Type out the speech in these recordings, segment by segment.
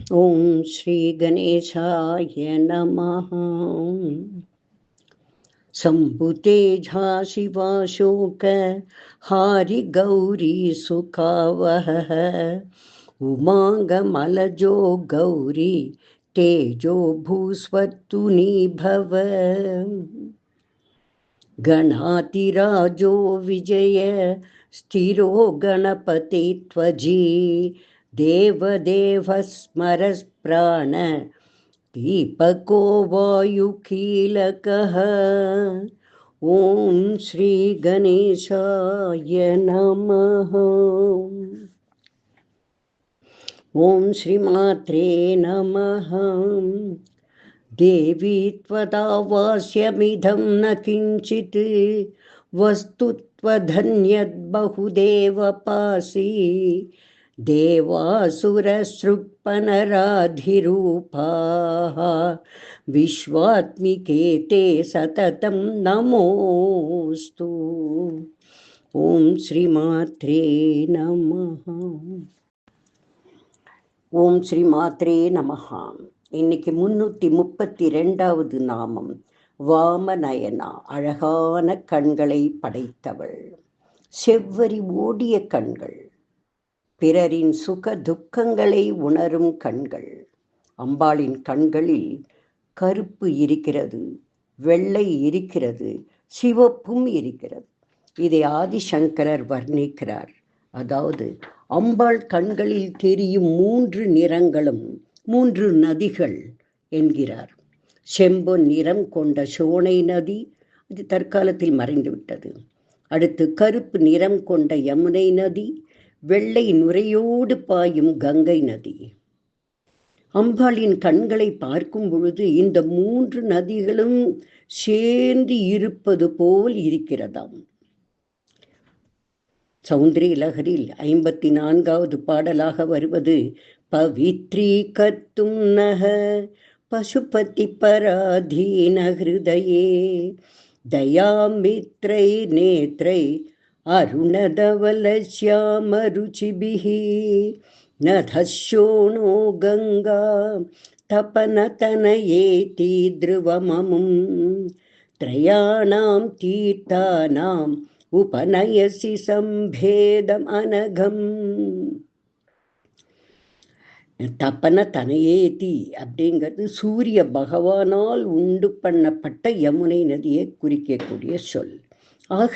ஓம் ஸ்ரீ கணேசாய நமः. शम्भुतेजा शिवाशोक हारि गौरी सुखावहः उमाङ्गमलजो गौरी तेजो भूस्वतुनी भव गणातिराजो विजय स्थिरो गणपति त्वजी देवदेव स्मरस्प्राण दीपको वायुकीलकः ॐ श्री गणेशाय नमः. ॐ श्रीमात्रे नमः. देवी त्वदावास्यमिदं न किञ्चित् वस्तु त्वधन्यद्बहुदेव पासि देवासुरसृक्पनराधिरूपाः विश्वात्मिके ते सततं नमोऽस्तु. ॐ श्रीमात्रे नमः. ஓம் ஸ்ரீ மாத்ரே நமஹா. இன்னைக்கு 332வது நாமம் வாமநயனா, அழகான கண்களை படைத்தவள். செவ்வரி ஓடிய கண்கள், பிறரின் சுக துக்கங்களை உணரும் கண்கள். அம்பாளின் கண்களில் கருப்பு இருக்கிறது, வெள்ளை இருக்கிறது, சிவப்பும் இருக்கிறது. இதை ஆதிசங்கரர் வர்ணிக்கிறார். அதாவது அம்பாள் கண்களில் தெரியும் 3 நிறங்களும் 3 நதிகள் என்கிறார். செம்பொன் நிறம் கொண்ட சோனை நதி, அது தற்காலத்தில் மறைந்துவிட்டது. அடுத்து கருப்பு நிறம் கொண்ட யமுனை நதி, வெள்ளை நுரையோடு பாயும் கங்கை நதி. அம்பாளின் கண்களை பார்க்கும் பொழுது இந்த 3 நதிகளும் சேர்ந்து இருப்பது போல் இருக்கிறதாம். சௌந்தரிய லஹரியில் 54வது பாடலாக வருவது பவித்ரீ கத்தும் நக பசுபதி பராதீன ஹிருதயே தயாமித்ரை நேத்ரை அருணதவலஸ்யாமருச்சிபிஹி நதஷோணோ கங்கா தபனதனயேதி த்ருவமமும் த்ரயாணாம் தீர்த்தானாம் உபநயசி சம்பேதம் அனகம். தப்பன தனையேதி அப்படிங்கிறது சூரிய பகவானால் உண்டு பண்ணப்பட்ட யமுனை நதியை குறிக்கக்கூடிய சொல். ஆக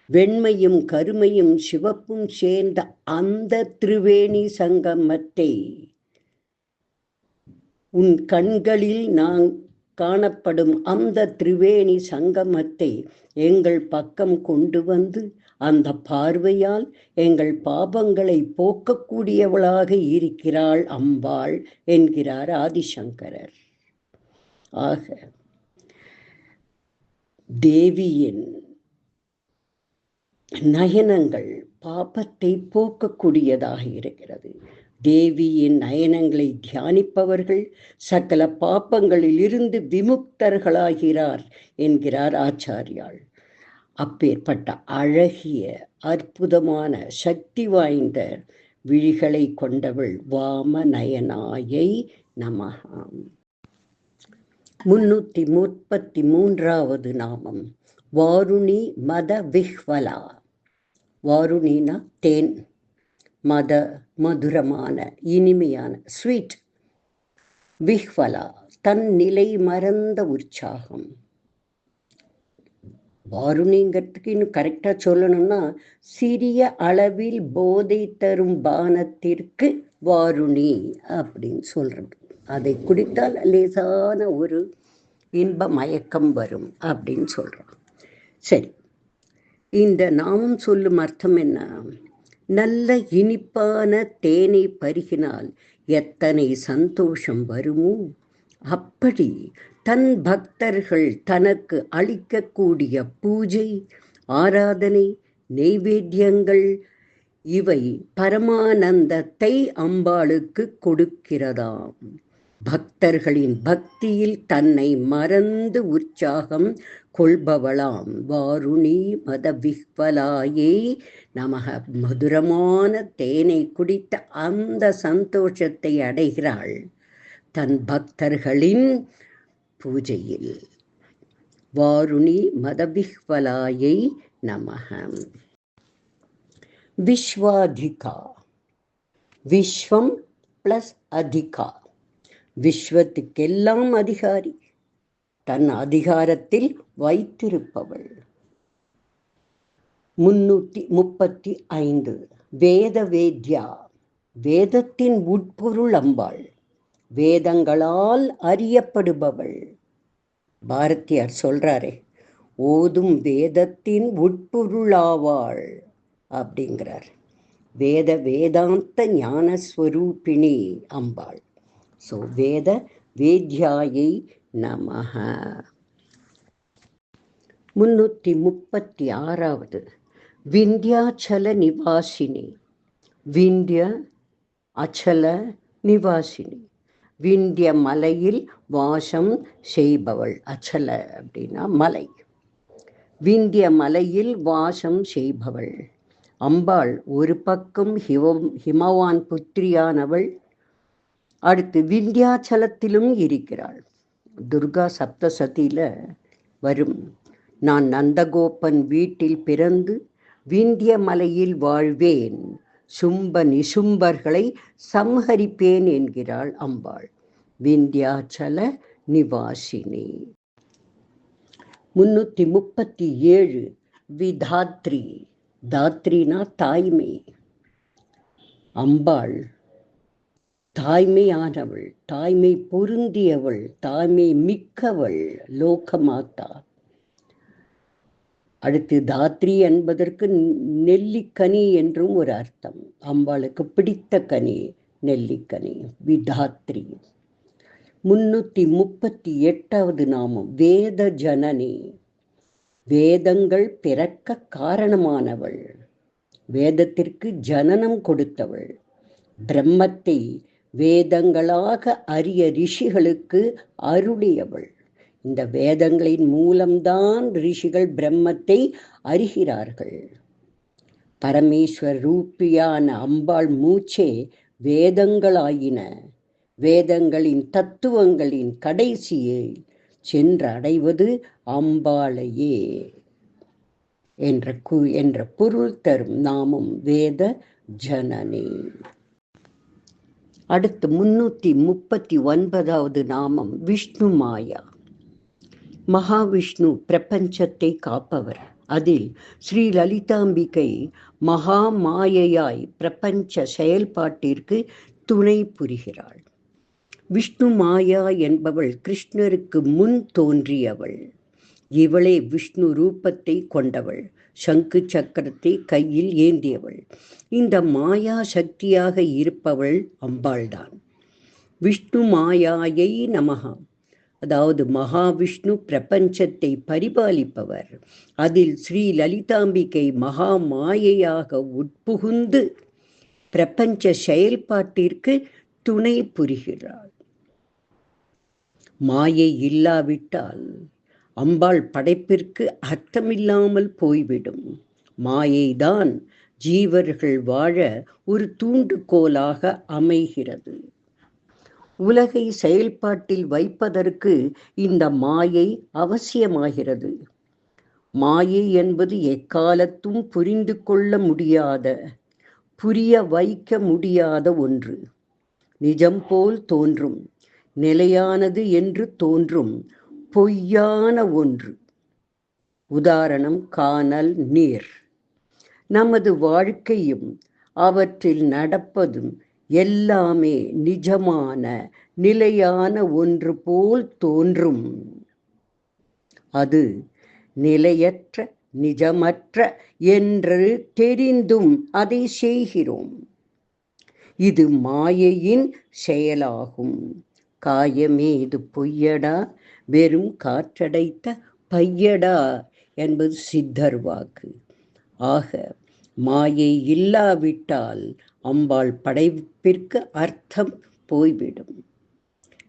வெண்மையும் கருமையும் சிவப்பும் சேர்ந்த அந்த திரிவேணி சங்கமத்தை உன் கண்களில் நான் காணப்படும் அந்த திரிவேணி சங்கமத்தை எங்கள் பக்கம் கொண்டு வந்து அந்த பார்வையால் எங்கள் பாபங்களை போக்கக்கூடியவளாக இருக்கிறாள் அம்பாள் என்கிறார் ஆதிசங்கரர். ஆக தேவியின் நயனங்கள் பாபத்தை போக்கக்கூடியதாக இருக்கிறது. தேவியின் நயனங்களை தியானிப்பவர்கள் சகல பாப்பங்களில் இருந்து விமுக்தர்களாகிறார் என்கிறார் ஆச்சாரியாள். அப்பேற்பட்ட அழகிய அற்புதமான சக்தி வாய்ந்த விழிகளை கொண்டவள் வாமநயனாயை நமஹ. 333வது நாமம் வாருணி மத விஹ்வலா. வாருணினா தேன், மத மதுரமான இனிமையான ஸ்வீட். விஹ்வலா தன் நிலை மறந்த உற்சாகம். வாருணிங்கிறதுக்கு இன்னும் கரெக்டா சொல்லணும்னா சிறிய அளவில் போதை தரும் பானத்திற்கு வாருணி அப்படின்னு சொல்றது. அதை குடித்தால் லேசான ஒரு இன்ப மயக்கம் வரும் அப்படின்னு சொல்றோம். சரி, இந்த நாமம் சொல்லும் அர்த்தம் என்ன? நல்ல இனிப்பான தேனை பருகினால் எத்தனை சந்தோஷம் வருமோ அப்படி தன் பக்தர்கள் தனக்கு அளிக்கக்கூடிய பூஜை, ஆராதனை, நெய்வேத்தியங்கள் இவை பரமானந்தத்தை அம்பாளுக்கு கொடுக்கிறதாம். பக்தர்களின் பக்தியில் தன்னை மறந்து உற்சாகம் கொள்பவளாம் வாருணி மதவிஹ்வலாயை நமக. மதுரமான தேனை குடித்த அந்த சந்தோஷத்தை அடைகிறாள் தன் பக்தர்களின் பூஜையில். வாருணி மதவிஹ்வலாயை நமக. விஸ்வாதிகா. விஸ்வம் பிளஸ் அதிகா. விஸ்வத்துக்கெல்லாம் அதிகாரி, தன் அதிகாரத்தில் வைத்திருப்பவள். 335. வேத வேத்யா. வேதத்தின் உட்பொருள் அம்பாள், வேதங்களால் அறியப்படுபவள். பாரதியார் சொல்றாரே, ஓதும் வேதத்தின் உட்பொருளாவாள் அப்படிங்கிறார். வேத வேதாந்த ஞானஸ்வரூபிணி அம்பாள். ஸோ வேத வேத்யாயை நமஹ. 336. விந்தியாச்சல நிவாசினி. விந்திய அச்சல நிவாசினி. விந்திய மலையில் வாசம் செய்பவள். அச்சல அப்படின்னா மலை. விந்திய மலையில் வாசம் செய்பவள் அம்பாள். ஒரு பக்கம் ஹிமவான் புத்திரியானவள், அடுத்து விந்தியாச்சலத்திலும் இருக்கிறாள். துர்கா சப்தசதியில வரும், நான் நந்தகோபன் வீட்டில் பிறந்து விந்திய மலையில் வாழ்வேன், சும்ப நிசும்பர்களை சம்ஹரிப்பேன் என்கிறாள் அம்பாள். விந்தியாச்சல நிவாசினி. 337. விதாத்ரி. தாத்ரினா தாய்மை. அம்பாள் தாய்மையானவள், தாய்மை பொருந்தியவள், தாய்மை மிக்கவள், லோகமாதா. அடுத்து தாத்ரி என்பதற்கு நெல்லிக்கனி என்றும் ஒரு அர்த்தம். அம்பாளுக்கு பிடித்த கனி நெல்லிக்கனி, விதாத்ரி. 338வது நாமம் வேத ஜனனி. வேதங்கள் பிறக்க காரணமானவள், வேதத்திற்கு ஜனனம் கொடுத்தவள். பிரம்மத்தை வேதங்களாக அறிய ரிஷிகளுக்கு அருளியவள். இந்த வேதங்களின் மூலம்தான் ரிஷிகள் பிரம்மத்தை அறிகிறார்கள். பரமேஸ்வர் ரூபியான அம்பாள் மூச்சே வேதங்களாயின. வேதங்களின் தத்துவங்களின் கடைசியை சென்றடைவது அம்பாளையே என்ற பொருள் தரும் நாமம் வேத ஜனனி. அடுத்து 339வது நாமம் விஷ்ணு மாயா. மகாவிஷ்ணு பிரபஞ்சத்தை காப்பவர். அதில் ஸ்ரீ லலிதாம்பிகை மகா மாயையாய் பிரபஞ்ச செயல்பாட்டிற்கு துணை புரிகிறாள். விஷ்ணு மாயா என்பவள் கிருஷ்ணருக்கு முன் தோன்றியவள். இவளே விஷ்ணு ரூபத்தை கொண்டவள், சங்கு சக்கரத்தை கையில் ஏந்தியவள். இந்த மாயா சக்தியாக இருப்பவள் அம்பாள்தான். விஷ்ணு மாயாயை நமஹா. அதாவது மகாவிஷ்ணு பிரபஞ்சத்தை பரிபாலிப்பவர். அதில் ஸ்ரீ லலிதாம்பிகை மகா மாயையாக உட்புகுந்து பிரபஞ்ச செயல்பாட்டிற்கு துணை புரிகிறாள். மாயை இல்லாவிட்டால் அம்பாள் படைப்பிற்கு அர்த்தமில்லாமல் போய்விடும். மாயைதான் ஜீவர்கள் வாழ ஒரு தூண்டுகோலாக அமைகிறது. உலகை செயல்பாட்டில் வைப்பதற்கு இந்த மாயை அவசியமாகிறது. மாயை என்பது எக்காலத்தும் புரிந்து கொள்ள முடியாத, புரிய வைக்க முடியாத ஒன்று. நிஜம் போல் தோன்றும், நிலையானது என்று தோன்றும் பொய்யான ஒன்று. உதாரணம் கானல், நீர். நமது வாழ்க்கையும் அவற்றில் நடப்பதும் எல்லாமே நிஜமான நிலையான ஒன்று போல் தோன்றும். அது நிலையற்ற நிஜமற்ற என்று தெரிந்தும் அதை செய்கிறோம். இது மாயையின் செயலாகும். காயமே இது பொய்யடா, வெறும் காற்றடைத்த பையடா என்பது சித்தர் வாக்கு. ஆக மாயை இல்லாவிட்டால் அம்பாள் படைப்பிற்கு அர்த்தம் போய்விடும்.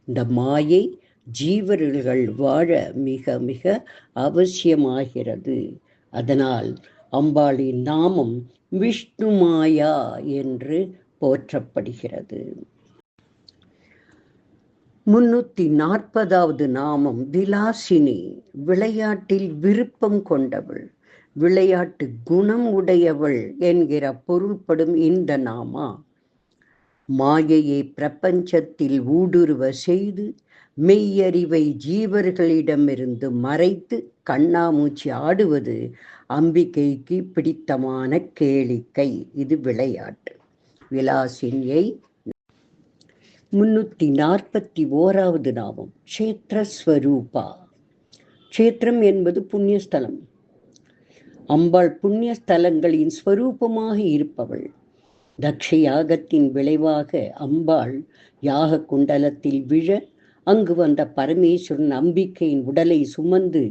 இந்த மாயை ஜீவர்கள் வாழ மிக மிக அவசியமாகிறது. அதனால் அம்பாளின் நாமம் விஷ்ணுமாயா என்று போற்றப்படுகிறது. 340வது நாமம் விலாசினி. விளையாட்டில் விருப்பம் கொண்டவள், விளையாட்டு குணம் உடையவள் என்கிற பொருள்படும் இந்த நாமா மாயையை பிரபஞ்சத்தில் ஊடுருவ செய்து மெய்யறிவை ஜீவர்களிடமிருந்து மறைத்து கண்ணாமூச்சி ஆடுவது அம்பிகைக்கு பிடித்தமான கேளிக்கை. இது விளையாட்டு. விலாசினியை 341வது நாமம் க்ஷேத்ரஸ்வரூபா. க்ஷேத்திரம் என்பது புண்ணியஸ்தலம். அம்பாள் புண்ணியஸ்தலங்களின் ஸ்வரூபமாக இருப்பவள். தக்ஷ யாகத்தின் விளைவாக அம்பாள் யாக குண்டலத்தில் விழ அங்கு வந்த பரமேஸ்வரன் அம்பிகையின் உடலை சுமந்து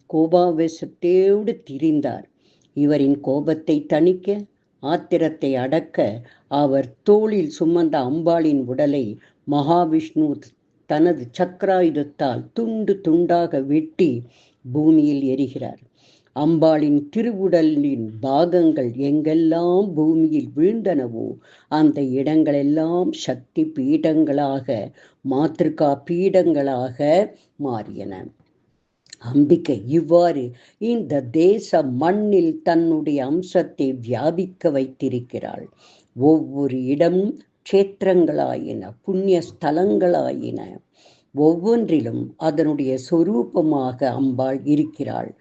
கோபாவேசத்தோடு திரிந்தார். இவரின் கோபத்தை தணிக்க, ஆத்திரத்தை அடக்க அவர் தோளில் சுமந்த அம்பாளின் உடலை மகாவிஷ்ணு தனது சக்கராயுதத்தால் துண்டு துண்டாக வெட்டி பூமியில் எரிகிறார். அம்பாளின் திருவுடலின் பாகங்கள் எங்கெல்லாம் பூமியில் வீழ்ந்தனவோ அந்த இடங்களெல்லாம் சக்தி பீடங்களாக, மாத்திருக்கா பீடங்களாக மாறியன. அம்பிகை இவ்வாறு இந்த தேச மண்ணில் தன்னுடைய அம்சத்தை வியாபிக்க வைத்திருக்கிறாள். ஒவ்வொரு இடமும் க்ஷேத்திரங்களாயின, புண்ணிய ஸ்தலங்களாயின. ஒவ்வொன்றிலும் அதனுடைய சொரூபமாக அம்பாள் இருக்கிறாள்.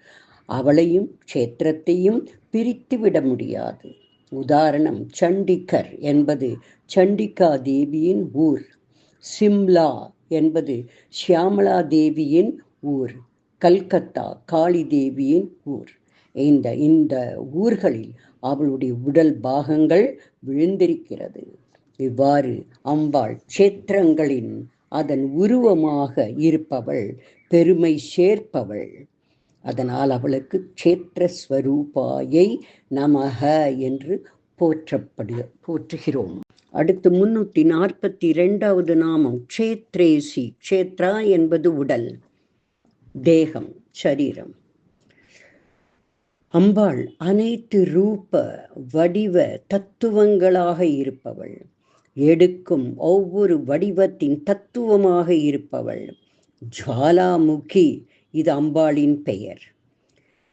அவளையும் க்ஷேத்திரத்தையும் பிரித்து விட முடியாது. உதாரணம், சண்டிகர் என்பது சண்டிகா தேவியின் ஊர், சிம்லா என்பது ஷியாமலா தேவியின் ஊர், கல்கத்தா காளி தேவியின் ஊர். இந்த ஊர்களில் அவளுடைய உடல் பாகங்கள் விழுந்திருக்கிறது. இவ்வாறு அம்பாள் க்ஷேத்திரங்களின் அதன் உருவமாக இருப்பவள், பெருமை சேர்ப்பவள். அதனால் அவளுக்கு க்ஷேத்ரஸ்வரூபாயை நமக என்று போற்றுகிறோம். அடுத்து 342வது நாமம் க்ஷேத்ரேசி. க்ஷேத்ரா என்பது உடல், தேகம், சரீரம். அம்பாள் அனைத்து ரூப வடிவ தத்துவங்களாக இருப்பவள், எடுக்கும் ஒவ்வொரு வடிவத்தின் தத்துவமாக இருப்பவள். ஜுவாலாமுகி, இது அம்பாளின் பெயர்.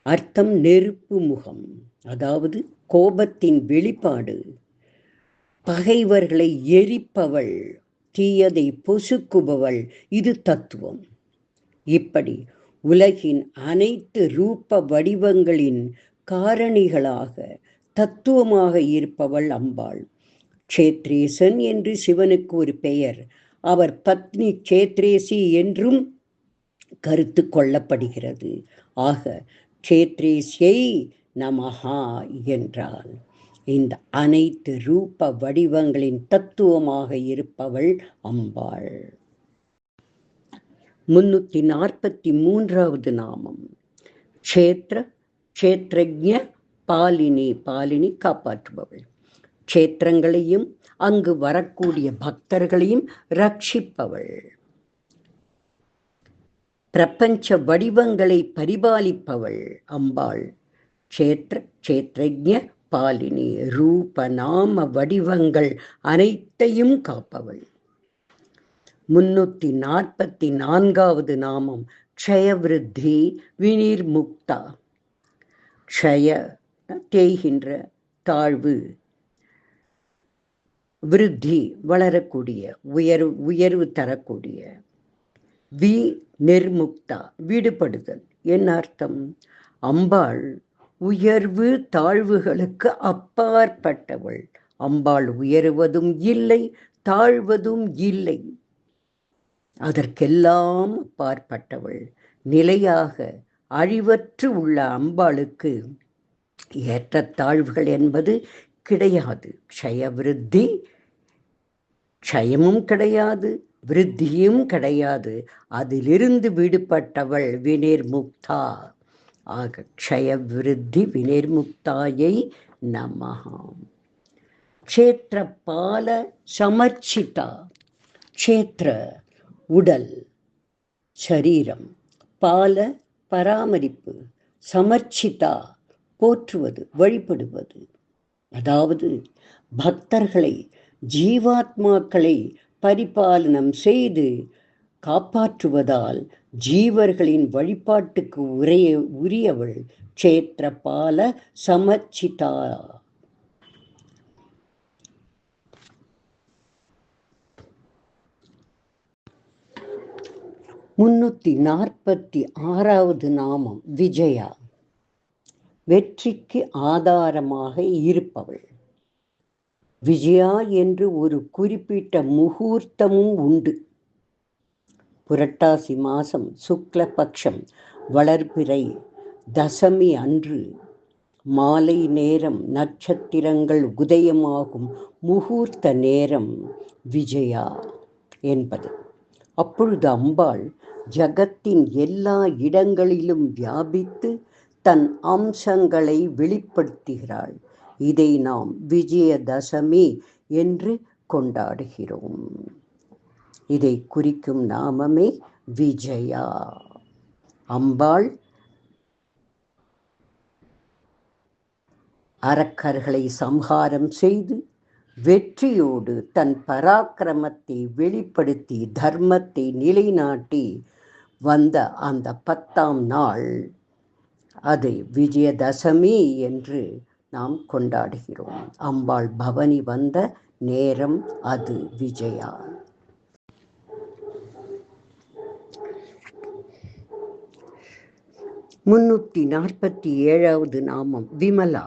அர்த்தம் நெருப்பு முகம், அதாவது கோபத்தின் வெளிப்பாடு. பகைவர்களை எரிப்பவள், தீயதை பொசுக்குபவள், இது தத்துவம். இப்படி உலகின் அனைத்து ரூப வடிவங்களின் காரணிகளாக, தத்துவமாக இருப்பவள் அம்பாள். க்ஷேத்ரேசன் என்று சிவனுக்கு ஒரு பெயர். அவர் பத்னி க்ஷேத்ரேசி என்றும் கருத்து கொள்ளப்படுகிறது. ஆக க்ஷேத்ரேஸ்யை நமஹா என்றால் இந்த அனைத்து ரூப வடிவங்களின் தத்துவமாக இருப்பவள் அம்பாள். 343வது நாமம் க்ஷேத்ர. க்ஷேத்ரஜ்ஞ பாலினி. பாலினி காப்பாற்றுபவள். க்ஷேத்திரங்களையும் அங்கு வரக்கூடிய பக்தர்களையும் ரட்சிப்பவள். பிரபஞ்ச வடிவங்களை பரிபாலிப்பவள் அம்பாள். க்ஷேத்ர க்ஷேத்ரஜ்ஞ பாலினி. ரூப நாம வடிவங்கள் அனைத்தையும் காப்பவள். 344வது நாமம் க்ஷயவிருத்தி வினிர்முக்தா. க்ஷய தேய்கின்ற, தாழ்வு, விருத்தி வளரக்கூடிய, உயர்வு தரக்கூடிய. வி நிர்முக்தா விடுபடுதல். என்ன அர்த்தம்? அம்பாள் உயர்வு தாழ்வுகளுக்கு அப்பாற்பட்டவள். அம்பாள் உயர்வதும் இல்லை, தாழ்வதும் இல்லை, அதற்கெல்லாம் அப்பாற்பட்டவள். நிலையாக அழிவற்று உள்ள அம்பாளுக்கு ஏற்றத்தாழ்வுகள் என்பது கிடையாது. க்ஷயவிருத்தி, க்ஷயமும் கிடையாது, விருத்தியும் கிடையாது. அதிலிருந்து விடுபட்டவள் வினிர்முக்தா. ஆக க்ஷயவிருத்தி வினிர்முக்தாயை நமஹாம். க்ஷேத்ர பால சமர்ச்சிதா. க்ஷேத்ர உடல், சரீரம், பால பராமரிப்பு, சமர்ச்சிதா போற்றுவது, வழிபடுவது. அதாவது பக்தர்களை, ஜீவாத்மாக்களை பரிபாலனம் செய்து காப்பாற்றுவதால் ஜீவர்களின் வழிபாட்டுக்கு உரியவள் க்ஷேத்திரபால சமர்ச்சிதா. 346வது நாமம் விஜயா. வெற்றிக்கு ஆதாரமாக இருப்பவள். விஜயா என்று ஒரு குறிப்பிட்ட முகூர்த்தமும் உண்டு. புரட்டாசி மாசம் சுக்லபக்ஷம் வளர்பிறை தசமி அன்று மாலை நேரம் நட்சத்திரங்கள் உதயமாகும் முகூர்த்த நேரம் விஜயா என்பது. அப்பொழுது அம்பாள் ஜகத்தின் எல்லா இடங்களிலும் வியாபித்து தன் அம்சங்களை வெளிப்படுத்துகிறாள். இதை நாம் விஜயதசமி என்று கொண்டாடுகிறோம். இதை குறிக்கும் நாமமே விஜயா. அம்பாள் அரக்கர்களை சம்ஹாரம் செய்து வெற்றியோடு தன் பராக்கிரமத்தை வெளிப்படுத்தி தர்மத்தை நிலைநாட்டி வந்த அந்த 10ஆம் நாள் அது விஜயதசமி என்று நாம் கொண்டாடுகிறோம். அம்பாள் பவனி வந்த நேரம் அது விஜயா. (347வது நாமம் விமலா.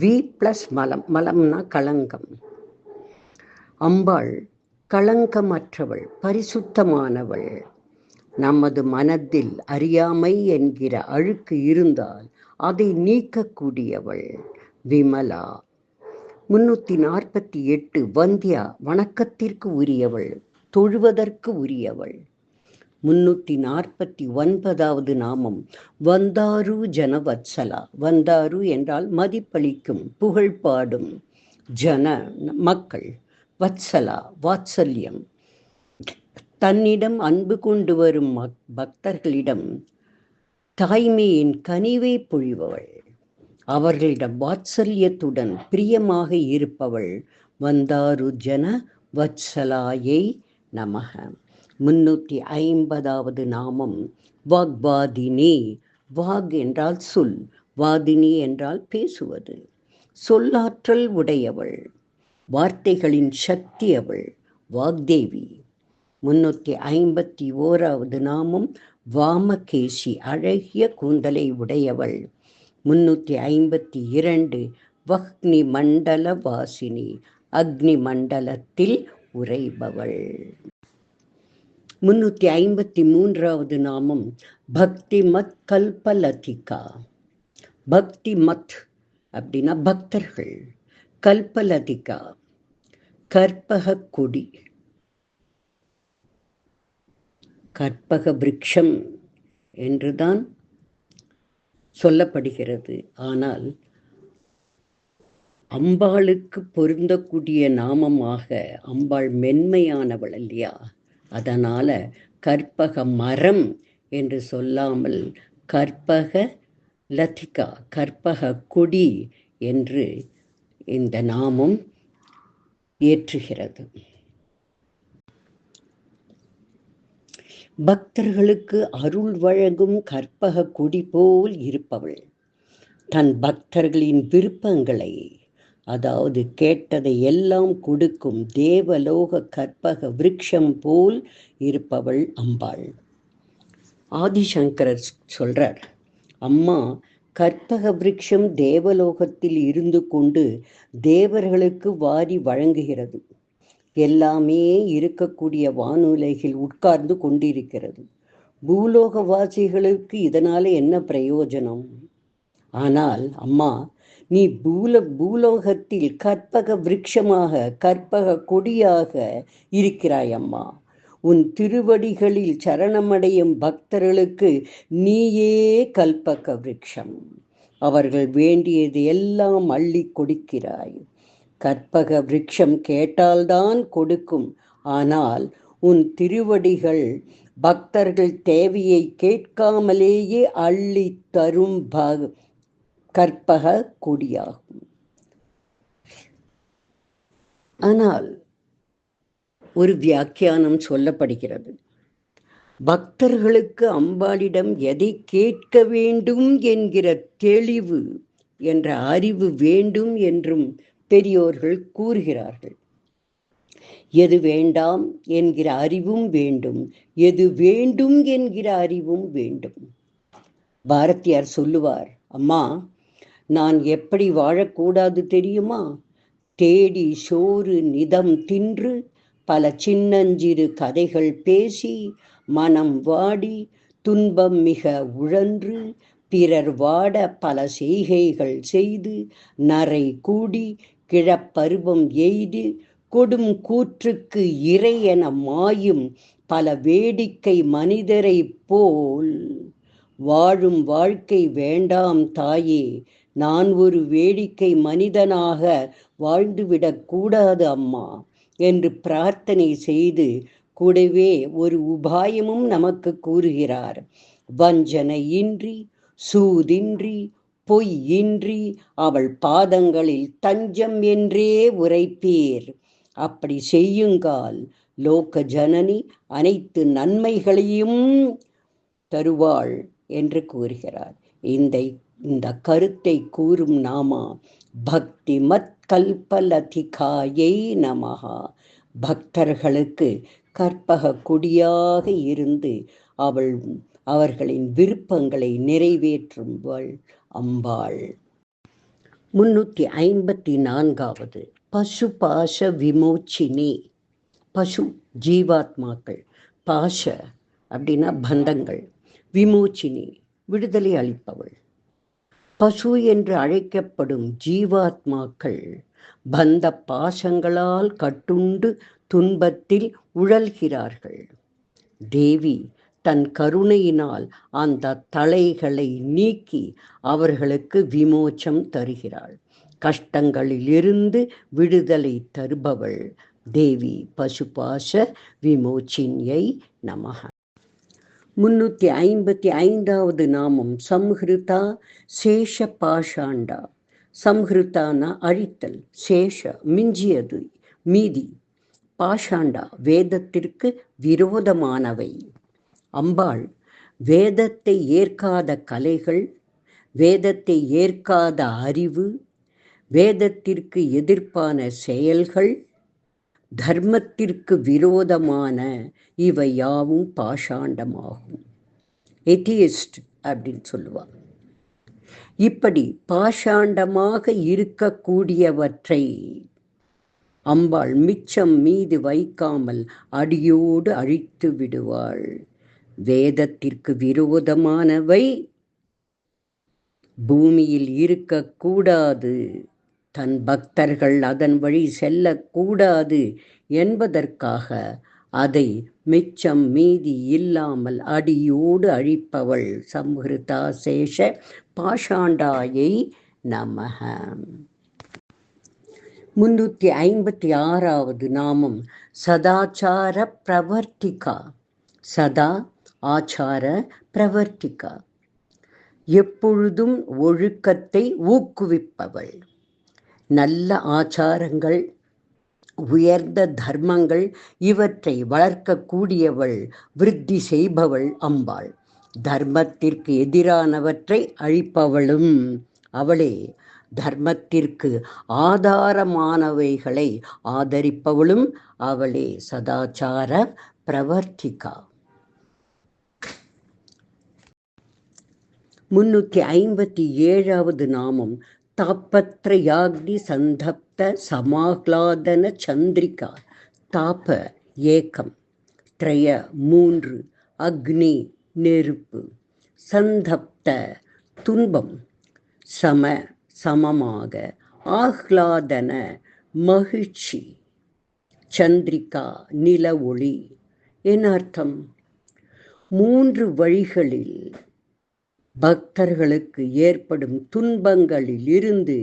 வி பிளஸ் மலம். மலம்னா களங்கம். அம்பாள் களங்கமற்றவள், பரிசுத்தமானவள். நமது மனதில் அறியாமை என்கிற அழுக்கு இருந்தால் அதை நீக்கக்கூடியவள் விமலா. 348 வந்தியா. வணக்கத்திற்கு உரியவள், தொழுவதற்கு உரியவள். 349வது நாமம் வந்தாரு ஜனவத்சலா. வந்தாரு என்றால் மதிப்பளிக்கும், புகழ் பாடும். ஜன மக்கள், வத்சலா வாத்சல்யம். தன்னிடம் அன்பு கொண்டு வரும் பக்தர்களிடம் தாய்மையின் கனிவை பொழிபவள். அவர்களிடம் வாத்சல்யத்துடன் பிரியமாக இருப்பவள். வந்தாரு ஜன வத்சலாயை நமக. 350வது நாமம் வாக்வாதினி. வாக் என்றால் சொல், வாதினி என்றால் பேசுவது. சொல்லாற்றல் உடையவள், வார்த்தைகளின் சக்தி அவள், வாக்தேவி. 351வது நாமம் வாமகேசி. அழகிய கூந்தலை உடையவள். 352 வக்னி மண்டல வாசினி. அக்னி மண்டலத்தில் உறைபவள். 353வது நாமம் பக்திமத் கல்பலதிகா. பக்திமத் அப்படின்னா பக்தர்கள். கல்பலதிகா கற்பக கொடி, கற்பக விருட்சம் என்றுதான் சொல்லப்படுகிறது. ஆனால் அம்பாளுக்கு பொருந்தக்கூடிய நாமமாக அம்பாள் மென்மையானவள் இல்லையா? அதனால கற்பக மரம் என்று சொல்லாமல் கற்பக லதிகா, கற்பக கொடி என்று இந்த நாமம் ஏற்றுகிறது. பக்தர்களுக்கு அருள் வழங்கும் கற்பக கொடி போல் இருப்பவள். தன் பக்தர்களின் விருப்பங்களை, அதாவது கேட்டதை எல்லாம் கொடுக்கும் தேவலோக கற்பக விருட்சம் போல் இருப்பவள் அம்பாள். ஆதிசங்கரர் சொல்றார், அம்மா கற்பக விருட்சம் தேவலோகத்தில் இருந்து கொண்டு தேவர்களுக்கு வாரி வழங்குகிறது. எல்லாமே இருக்கக்கூடிய வானுலகில் உட்கார்ந்து கொண்டிருக்கிறது. பூலோகவாசிகளுக்கு இதனால என்ன பிரயோஜனம்? ஆனால் அம்மா, நீ பூலோகத்தில் கற்பக விருட்சமாக, கற்பக கொடியாக இருக்கிறாய் அம்மா. உன் திருவடிகளில் சரணமடையும் பக்தர்களுக்கு நீயே கல்பக விருட்சம். அவர்கள் வேண்டியது எல்லாம் அள்ளி கொடுக்கிறாய். கற்பக விருட்சம் கேட்டால்தான் கொடுக்கும். ஆனால் உன் திருவடிகள் பக்தர்கள் தேவையை கேட்காமலேயே அள்ளி தரும் கற்பக கொடியாகும். ஆனால் ஒரு வியாக்கியானம் சொல்லப்படுகிறது. பக்தர்களுக்கு அம்பாளிடம் எதை கேட்க வேண்டும் என்கிற தெளிவு என்ற அறிவு வேண்டும் என்றும் பெரியோர்கள் கூறுகிறார்கள். எது வேண்டாம் என்கிற அறிவும் வேண்டும், எது வேண்டும் என்கிற அறிவும் வேண்டும். பாரதியார் சொல்லுவார், அம்மா, நான் எப்படி வாழக்கூடாது தெரியுமா? தேடி சோறு நிதம் தின்று பல சின்னஞ்சிறு கதைகள் பேசி மனம் வாடி துன்பம் மிக உழன்று பிறர் வாட பல செய்கைகள் செய்து நரை கூடி கிழப்பருவம் எய்து கொடும் கூற்றுக்கு இறை என மாயும் பல வேடிக்கை மனிதரை போல் வாழும் வாழ்க்கை வேண்டாம் தாயே, நான் ஒரு வேடிக்கை மனிதனாக வாழ்ந்துவிடக் கூடாது அம்மா என்று பிரார்த்தனை செய்து கூடவே ஒரு உபாயமும் நமக்கு கூறுகிறார். வஞ்சனையின்றி சூதின்றி பொய்யின்றி அவள் பாதங்களில் தஞ்சம் என்றே உரைப்பீர். அப்படி செய்யுங்கால் லோக ஜனனி அனைத்து நன்மைகளையும் தருவாள் என்று கூறுகிறார். இந்த கருத்தை கூறும் நாமா பக்தி மத் கல்பலதிகாயை நமஹா. பக்தர்களுக்கு கற்பக கொடியாக இருந்து அவர்களின் விருப்பங்களை நிறைவேற்றும்வள் அம்பாள். 354வது பசு பாச விமோச்சினி. பசு ஜீவாத்மாக்கள், பாச அப்படின்னா பந்தங்கள், விமோச்சினி விடுதலை அளிப்பவள். பசு என்று அழைக்கப்படும் ஜீவாத்மாக்கள் பந்த பாசங்களால் கட்டுண்டு துன்பத்தில் உழல்கிறார்கள். தேவி தன் கருணையினால் அந்த தலைகளை நீக்கி அவர்களுக்கு விமோச்சம் தருகிறாள். கஷ்டங்களிலிருந்து விடுதலை தருபவள் தேவி பசுபாச விமோச்சினியை நமஹ. 355வது நாமம் சம்ஹிருதா சேஷ பாஷாண்டா. சம்ஹிருதானா அழித்தல், சேஷ மிஞ்சியது, மீதி, பாஷாண்டா வேதத்திற்கு விரோதமானவை. அம்பாள் வேதத்தை ஏற்காத கலைகள், வேதத்தை ஏற்காத அறிவு, வேதத்திற்கு எதிர்ப்பான செயல்கள், தர்மத்திற்கு விரோதமான இவை யாவும் பாஷாண்டமாகும். எத்தியிஸ்ட் அப்படின்னு சொல்லுவாங்க. இப்படி பாஷாண்டமாக இருக்கக்கூடியவற்றை அம்பாள் மிச்சம் மீது வைக்காமல் அடியோடு அழித்து விடுவாள். வேதத்திற்கு விரோதமானவை பூமியில் இருக்கக்கூடாது, தன் பக்தர்கள் அதன் வழி செல்லக்கூடாது என்பதற்காக அதை மிச்சம் மீதி இல்லாமல் அடியோடு அழிப்பவள் சம்ஹிருதா சேஷ பாஷாண்டாயை நமஹ. 356வது நாமம் சதாச்சார பிரவர்த்திகா. சதா ஆச்சார பிரவர்த்திகா, எப்பொழுதும் ஒழுக்கத்தை ஊக்குவிப்பவள். நல்ல ஆச்சாரங்கள், உயர்ந்த தர்மங்கள் இவற்றை வளர்க்கக்கூடியவள், விருத்தி செய்பவள் அம்பாள். தர்மத்திற்கு எதிரானவற்றை அழிப்பவளும் அவளே. தர்மத்திற்கு ஆதாரமானவைகளை ஆதரிப்பவளும் அவளே. சதாச்சார பிரவர்த்திகா. 357வது நாமம் தாபத்ரயாக்னி சந்தப்த சமாஹ்லாதன சந்திரிகா. தாப ஏக்கம், த்ரய மூன்று, அக்னி நெருப்பு, சந்தப்த துன்பம், சமமாக, ஆஹ்லாதன மகிழ்ச்சி, சந்திரிகா நில ஒளி. என் அர்த்தம்? 3 வழிகளில் பக்தர்களுக்கு ஏற்படும் துன்பங்களில் இருந்து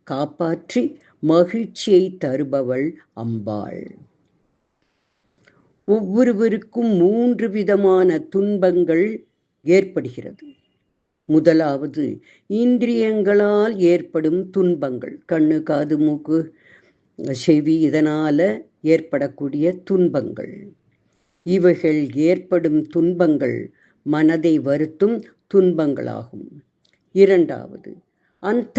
காப்பாற்றி மகிழ்ச்சியை தருபவள் அம்பாள். ஒவ்வொருவருக்கும் 3 விதமான துன்பங்கள் ஏற்படுகிறது. முதலாவது இந்திரியங்களால் ஏற்படும் துன்பங்கள், கண்ணு, காது, மூக்கு, செவி, இதனால ஏற்படக்கூடிய துன்பங்கள். இவைகள் ஏற்படும் துன்பங்கள் மனதை வருத்தும் துன்பங்களாகும். இரண்டாவது அந்த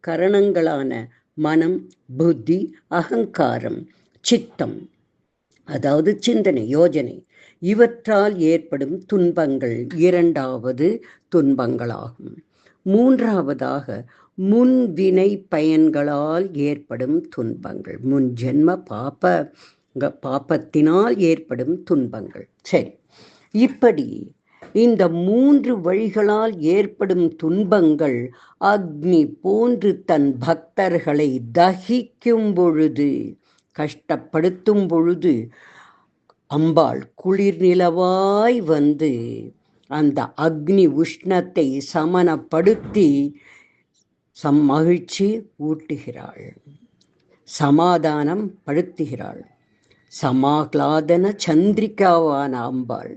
கரணங்களான மனம், புத்தி, அகங்காரம், சித்தம், அதாவது சிந்தனை, யோஜனை, இவற்றால் ஏற்படும் துன்பங்கள் இரண்டாவது துன்பங்களாகும். மூன்றாவதாக முன்வினை பயன்களால் ஏற்படும் துன்பங்கள், முன் ஜென்ம பாப்பத்தினால் ஏற்படும் துன்பங்கள். சரி, இப்படி இந்த 3 வழிகளால் ஏற்படும் துன்பங்கள் அக்னி போன்று தன் பக்தர்களை தகிக்கும் பொழுது, கஷ்டப்படுத்தும் பொழுது அம்பாள் குளிர் நிலவாய் வந்து அந்த அக்னி உஷ்ணத்தை சமனப்படுத்தி மகிழ்ச்சி ஊட்டுகிறாள், சமாதானம் படுத்துகிறாள். சமாக்லாதன சந்திரிகாவான அம்பாள்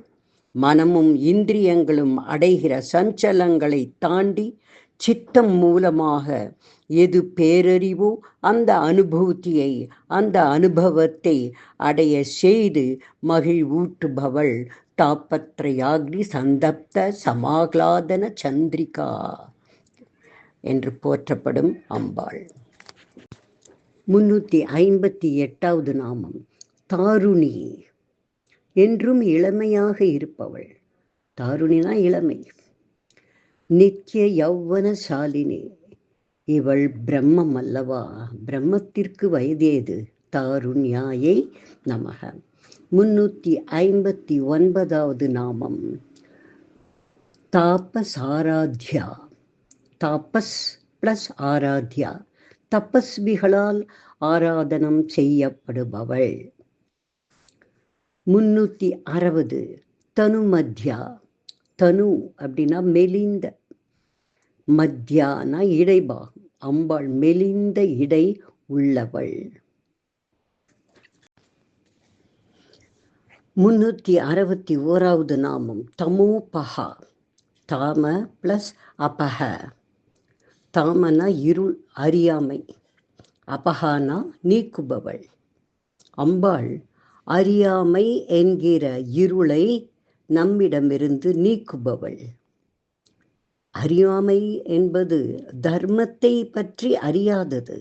மனமும் இந்திரியங்களும் அடைகிற சஞ்சலங்களை தாண்டி சித்தம் மூலமாக எது பேரறிவோ அந்த அனுபூதியை, அந்த அனுபவத்தை அடைய செய்து மகிழ்வூட்டுபவள் தாபத்ரயாக்னி சந்தப்த சமாக்லாதன சந்திரிகா என்று போற்றப்படும் அம்பாள். 358வது நாமம் தாருணி. என்றும் இளமையாக இருப்பவள். தாருணினா இளமை. நித்திய யௌவனசாலினி. இவள் பிரம்மம் அல்லவா? பிரம்மத்திற்கு வயதேது? தாருண்யாயை நமக. 359வது நாமம் தாபசாராத்யா. தாபஸ் பிளஸ் ஆராத்யா, தபஸ்விகளால் ஆராதனம் செய்யப்படுபவள். 360 தனுமத்யா. தனு அப்படின்னா மெலிந்த, மத்யானா இடைபாகம். அம்பாள் மெலிந்த இடை உள்ளவள். 361வது நாமம் தமோபகா. தாம பிளஸ் அபக. தாமனா இருள், அறியாமை. அபகானா நீக்குபவள். அம்பாள் அறியாமை என்கிற இருளை நம்மிடமிருந்து நீக்குபவள். அறியாமை என்பது தர்மத்தை பற்றி அறியாதது,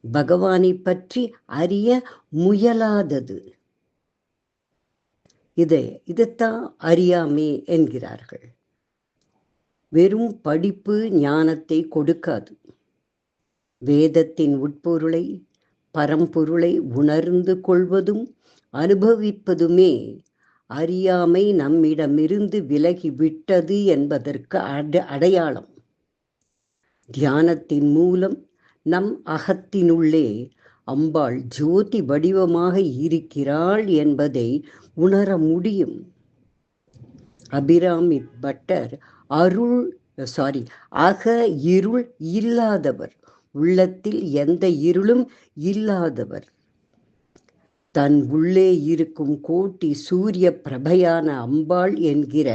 பகவானை பற்றி அறிய முயலாதது. இதைத்தான் அறியாமை என்கிறார்கள். வெறும் படிப்பு ஞானத்தை கொடுக்காது. வேதத்தின் உட்பொருளை, பரம்பொருளை உணர்ந்து கொள்வதும் அனுபவிப்பதுமே அறியாமை நம்மிடமிருந்து விலகி விட்டது என்பதற்கு அடையாளம். தியானத்தின் மூலம் நம் அகத்தினுள்ளே அம்பாள் ஜோதி வடிவமாக இருக்கிறாள் என்பதை உணர முடியும். அபிராமி பட்டர் அக இருள் இல்லாதவர், உள்ளத்தில் எந்த இருளும் இல்லாதவர். தன் உள்ளே இருக்கும் கோட்டி சூரிய பிரபையான அம்பாள் என்கிற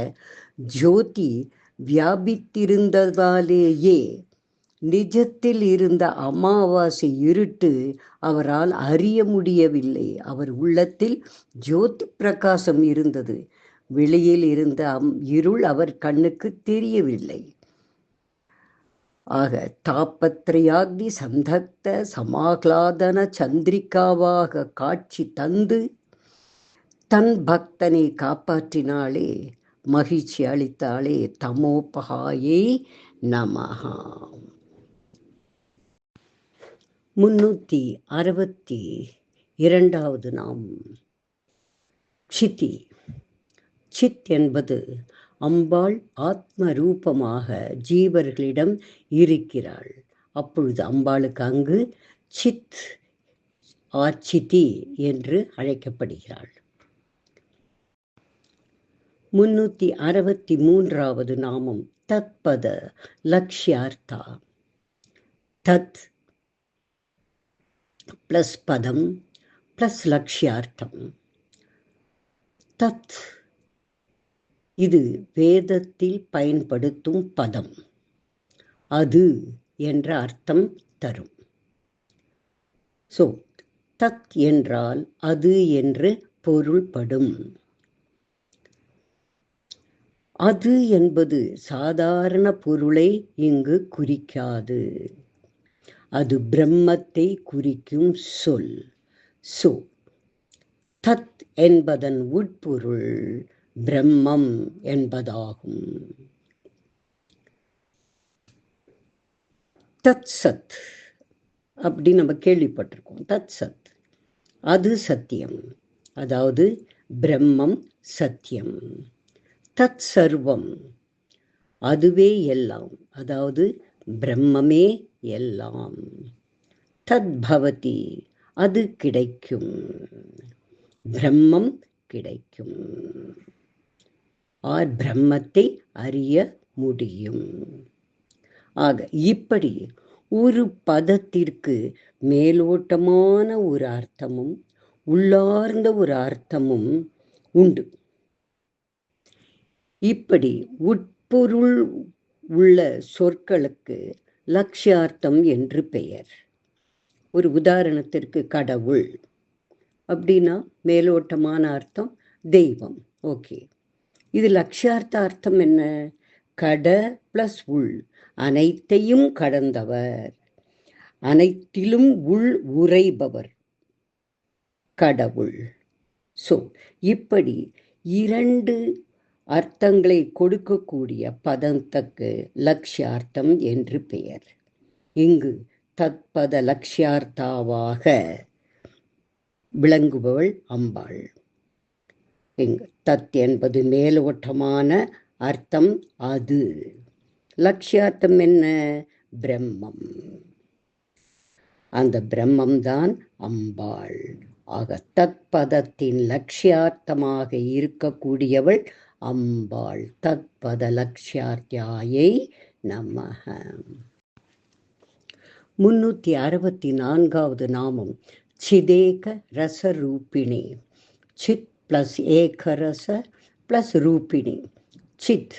ஜோதி வியாபித்திருந்ததாலேயே நிஜத்தில் இருந்த அமாவாசை இருட்டு அவரால் அறிய முடியவில்லை. அவர் உள்ளத்தில் ஜோதி பிரகாசம் இருந்தது. வெளியில் இருந்த இருள் அவர் கண்ணுக்கு தெரியவில்லை. ஆக தாபத்ரயாக்னி சந்தக்த சமாக்லாதன சந்திரிகாவாக காட்சி தந்து தன் பக்தனை காப்பாற்றினாளே, மகிழ்ச்சி அளித்தாளே. தமோபகாயை நமஹா. 362வது நாமம் சித்தி. சித் என்பது அம்பாள் ஆத்ம ரூபமாக ஜீவர்களிடம் இருக்கிறாள். அப்பொழுது அம்பாளுக்கு அங்கு சித் ஆச்சிதி என்று அழைக்கப்படுகிறாள். 363வது நாமம் தத்பத லக்ஷ்யார்த்தா. தத் பிளஸ் பதம் பிளஸ் லக்ஷ்யார்த்தம். தத் இது வேதத்தில் பயன்படுத்தும் பதம். அது என்ற அர்த்தம் தரும். ஸோ தத் என்றால் அது என்று பொருள்படும். அது என்பது சாதாரண பொருளை இங்கு குறிக்காது. அது பிரம்மத்தை குறிக்கும் சொல். சோ தத் என்பதன் உட்பொருள் பிரம்மம் என்பதாகும். தத் சத் அப்படி நம்ம கேள்விப்பட்டிருக்கோம். தத் சத் அது சத்தியம், அதாவது பிரம்மம் சத்தியம். தத் சர்வம் அதுவே எல்லாம், அதாவது பிரம்மமே எல்லாம். தத் பவதி அது கிடைக்கும், பிரம்மம் கிடைக்கும், ஆர் பிரம்மத்தை அறிய முடியும். ஆக இப்படி ஒரு பதத்திற்கு மேலோட்டமான ஒரு அர்த்தமும் உள்ளார்ந்த ஒரு அர்த்தமும் உண்டு. இப்படி உட்பொருள் உள்ள சொற்களுக்கு லட்சியார்த்தம் என்று பெயர். ஒரு உதாரணத்திற்கு கடவுள் அப்படின்னா மேலோட்டமான அர்த்தம் தெய்வம். ஓகே, இது லட்சியார்த்த அர்த்தம் என்ன? கட பிளஸ் உள், அனைத்தையும் கடந்தவர், அனைத்திலும் உள் உறைபவர் கடவுள். ஸோ இப்படி இரண்டு அர்த்தங்களை கொடுக்கக்கூடிய பதத்துக்கு லட்சியார்த்தம் என்று பெயர். இங்கு தத்பத லட்சியார்த்தாவாக விளங்குபவள் அம்பாள். இங்கு தத் என்பது மேலோட்டமான அர்த்தம், அது. லட்சியார்த்தம் என்ன? பிரம்மம். அந்த பிரம்மம்தான் அம்பாள். ஆக தத்பதத்தின் லட்சியார்த்தமாக இருக்கக்கூடியவள் அம்பாள். தத்பத லட்சியார்த்தியாயை நமஹ. 364வது நாமம் சிதேக ரசரூபிணி. சித் பிளஸ் ஏகரச பிளஸ் ரூபிணி. சித்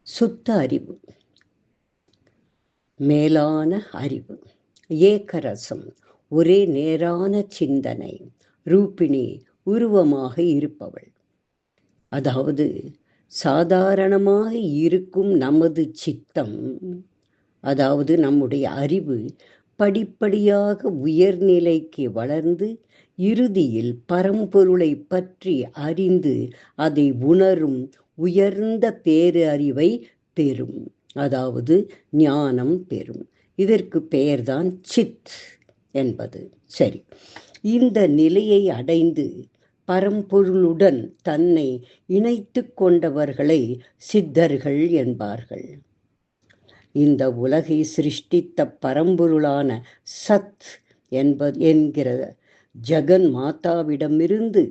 சுத்த அறிவு, மேலான அறிவு. ஏகரசம் ஒரே நேரான சிந்தனை. ரூபிணி உருவமாக இருப்பவள். அதாவது சாதாரணமாக இருக்கும் நமது சித்தம், அதாவது நம்முடைய அறிவு படிப்படியாக உயர்நிலைக்கு வளர்ந்து இறுதியில் பரம்பொருளை பற்றி அறிந்து அதை உணரும் உயர்ந்த பேரு அறிவை பெறும், அதாவது ஞானம் பெறும். இதற்கு பெயர்தான் சித் என்பது. சரி, இந்த நிலையை அடைந்து பரம்பொருளுடன் தன்னை இணைத்து கொண்டவர்களை சித்தர்கள் என்பார்கள். இந்த உலகை சிருஷ்டித்த பரம்பொருளான சத் என்கிற ஜெகன் மாதாவிடமிருந்து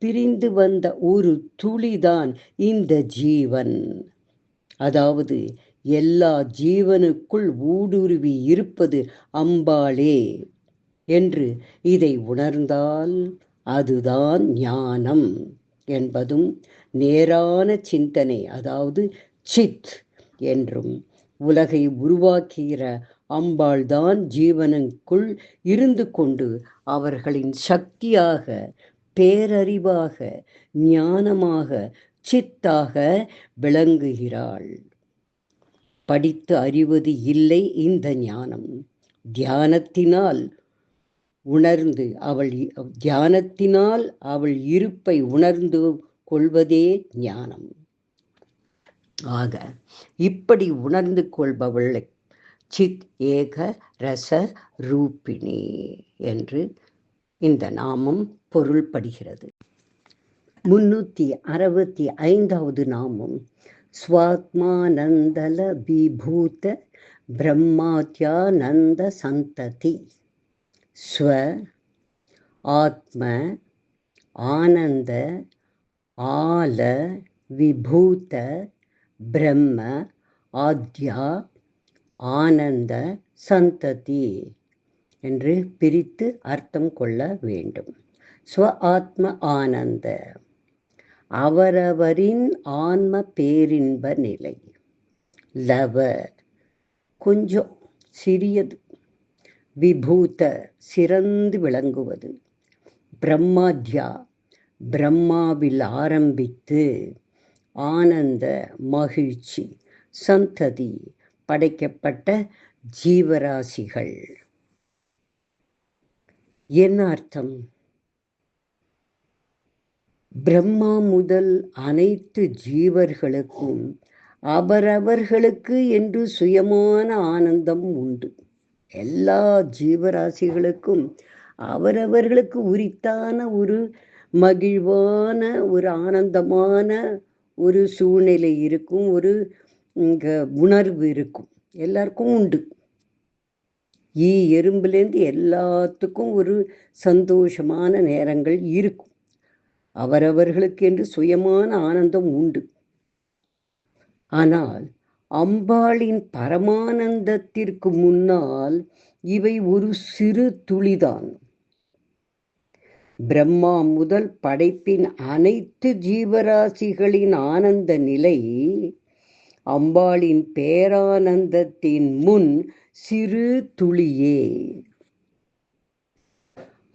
பிரிந்து வந்த ஒரு துளிதான் இந்த ஜீவன். அதாவது எல்லா ஜீவனுக்குள் ஊடுருவி இருப்பது அம்பாளே என்று இதை உணர்ந்தால் அதுதான் ஞானம் என்பதும் நேரான சிந்தனை, அதாவது சித் என்றும். உலகை உருவாக்குகிற அம்பாள்தான் ஜீவனுக்குள் இருந்து கொண்டு அவர்களின் சக்தியாக, பேரறிவாக, ஞானமாக, சித்தாக விளங்குகிறாள். படித்து அறிவது இல்லை இந்த ஞானம். தியானத்தினால் உணர்ந்து தியானத்தினால் அவள் இருப்பை உணர்ந்து கொள்வதே ஞானம். ஆக இப்படி உணர்ந்து கொள்பவளை சித் ஏக ரச ரூபிணி என்று இந்த நாமம் பொருள்படுகிறது. 365வது நாமம் ஸ்வாத்மானந்தல விபூத பிரம்மாத்யானந்த சந்ததி. ஸ்வ ஆத்ம ஆனந்த ஆல விபூத பிரம்ம ஆத்யா ஆனந்த சந்ததி என்று பிரித்து அர்த்தம் கொள்ள வேண்டும். ஸ்வ ஆத்ம ஆனந்த, அவரவரின் ஆன்ம பேரின்ப நிலை. லவ கொஞ்சம் சிறியது, விபூத சிறந்து விளங்குவது, பிரம்மாத்யா பிரம்மாவில் ஆரம்பித்து, ஆனந்த மகிழ்ச்சி, சந்ததி படைக்கப்பட்ட ஜீவராசிகள். என்ன அர்த்தம்? பிரம்மா முதல் அனைத்து ஜீவர்களுக்கும் அவரவர்களுக்கு என்று சுயமான ஆனந்தம் உண்டு. எல்லா ஜீவராசிகளுக்கும் அவரவர்களுக்கு உரித்தான ஒரு மகிழ்வான ஒரு ஆனந்தமான ஒரு சூழ்நிலை இருக்கும், ஒரு உணர்வு இருக்கும், எல்லாருக்கும் உண்டு. எறும்புலேருந்து எல்லாத்துக்கும் ஒரு சந்தோஷமான நேரங்கள் இருக்கும். அவரவர்களுக்கு என்று சுயமான ஆனந்தம் உண்டு. ஆனால் அம்பாளின் பரமானந்தத்திற்கு முன்னால் இவை ஒரு சிறு துளிதான். பிரம்மா முதல் படைப்பின் அனைத்து ஜீவராசிகளின் ஆனந்த நிலை அம்பாளின் பேரானந்தத்தின் முன் சிறு துளியே.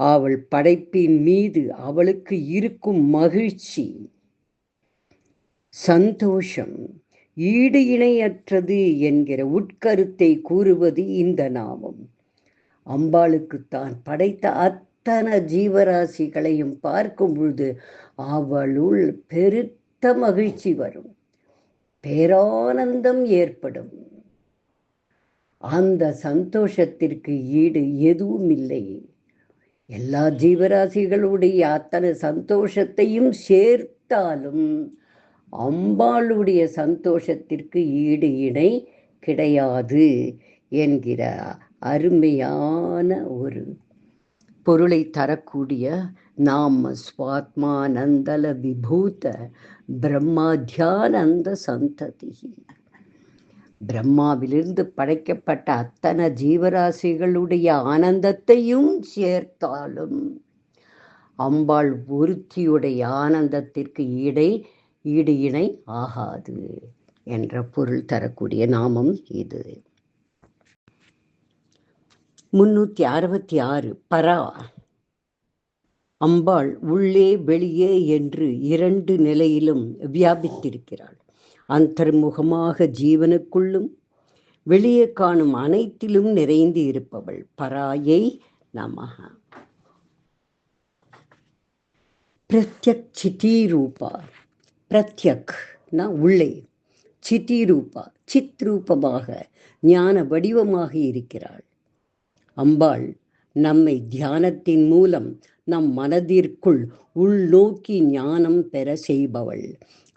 அவள் படைப்பின் மீது அவளுக்கு இருக்கும் மகிழ்ச்சி, சந்தோஷம் ஈடு இணையற்றது என்கிற உட்கருத்தை கூறுவது இந்த நாமம். அம்பாளுக்கு தான் படைத்த அத்தனை ஜீவராசிகளையும் பார்க்கும் பொழுது அவளுள் பெருத்த மகிழ்ச்சி வரும், பேரானந்தம் ஏற்படும். அந்த சந்தோஷத்திற்கு ஈடு எதுவும் இல்லை. எல்லா ஜீவராசிகளுடைய அத்தனை சந்தோஷத்தையும் சேர்த்தாலும் அம்பாளுடைய சந்தோஷத்திற்கு ஈடு இணை கிடையாது என்கிற அருமையான ஒரு பொருளை தரக்கூடிய நாம ஸ்வாத்மானந்தல விபூத பிரம்மாத்யானந்த சந்ததி. பிரம்மாவிலிருந்து படைக்கப்பட்ட அத்தனை ஜீவராசிகளுடைய ஆனந்தத்தையும் சேர்த்தாலும் அம்பாள் ஒருத்தியுடைய ஆனந்தத்திற்கு ஈடு இணை ஆகாது என்ற பொருள் தரக்கூடிய நாமம் இது. 366 பரா. அம்பாள் உள்ளே வெளியே என்று 2 நிலையிலும் வியாபித்திருக்கிறாள். அந்தர்முகமாக ஜீவனுக்குள்ளும் வெளியே காணும் அனைத்திலும் நிறைந்து இருப்பவள். பராயை நமஹ. பிரத்யக் சிதி ரூபா. பிரத்யக் உள்ளே, சிதி ரூபா சித் ரூபமாக ஞான வடிவமாக இருக்கிறாள். அம்பாள் நம்மை தியானத்தின் மூலம் நம் மனதிற்குள் உள்நோக்கி ஞானம் பெற செய்பவள்.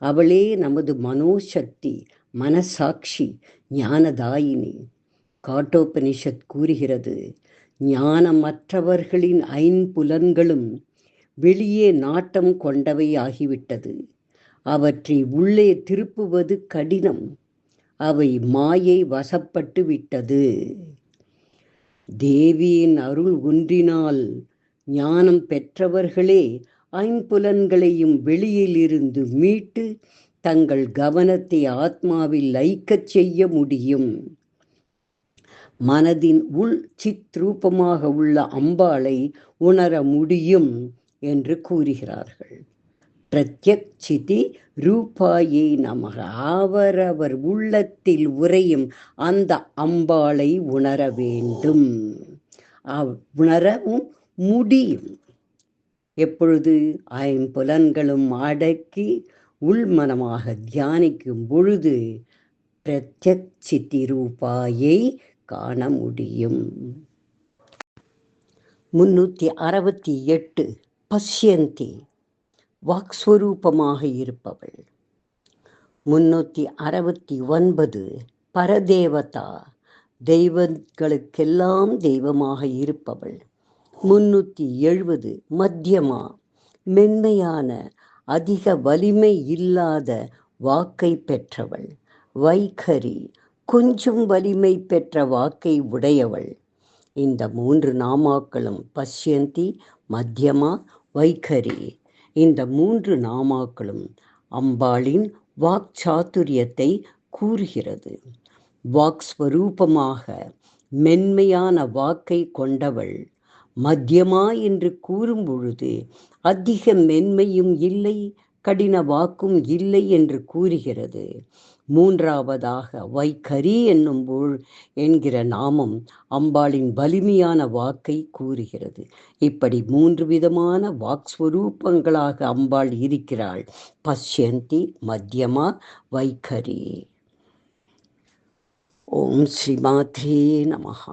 அவளே நமது மனோசக்தி, மனசாட்சி, ஞானதாயினி. காட்டோபனிஷத் கூறுகிறது, ஞானமற்றவர்களின் 5 புலன்களும் வெளியே நாட்டம் கொண்டவை ஆகிவிட்டது. அவற்றை உள்ளே திருப்புவது கடினம். அவை மாயை வசப்பட்டு விட்டது. தேவியின் அருள் ஒன்றினால் ஞானம் பெற்றவர்களே 5 புலன்களையும் வெளியிலிருந்து மீட்டு தங்கள் கவனத்தை ஆத்மாவில் லயிக்கச் செய்ய முடியும். மனதின் உள் சித்ரூபமாக உள்ள அம்பாளை உணர முடியும் என்று கூறுகிறார்கள். பிரத்யக் சிதி ரூபாயை நமக. அவரவர் உள்ளத்தில் உறையும் அந்த அம்பாளை உணர வேண்டும், உணரவும் முடியும். எப்பொழுது 5 புலன்களும் அடக்கி உள்மனமாக தியானிக்கும் பொழுது பிரத்யக் சித்தி ரூபாயை காண முடியும். 368 பஷ்யந்தி. வாக்ஸ்வரூபமாக இருப்பவள். 369 பரதேவதா. தெய்வங்களுக்கெல்லாம் தெய்வமாக இருப்பவள். 370 மத்தியமா. மென்மையான, அதிக வலிமை இல்லாத வாக்கை பெற்றவள். வைகரி. கொஞ்சம் வலிமை பெற்ற வாக்கை உடையவள். இந்த 3 நாமாக்களும் பஷ்யந்தி, மத்தியமா, வைகரி இந்த 3 நாமாக்களும் அம்பாளின் வாக்சாதுரியத்தை கூறுகிறது. வாக்ஸ்வரூபமாக மென்மையான வாக்கை கொண்டவள். மத்தியமா என்று கூறும் பொழுது அதிக மென்மையும் இல்லை, கடின வாக்கும் இல்லை என்று கூறுகிறது. மூன்றாவதாக வைகரி என்கிற நாமம் அம்பாளின் வலிமையான வாக்கை கூறுகிறது. இப்படி 3 விதமான வாக்ஸ்வரூபங்களாக அம்பாள் இருக்கிறாள். பஷ்யந்தி, மத்தியமா, வைகரி. ஓம் ஸ்ரீ மாத்ரே நமஹ.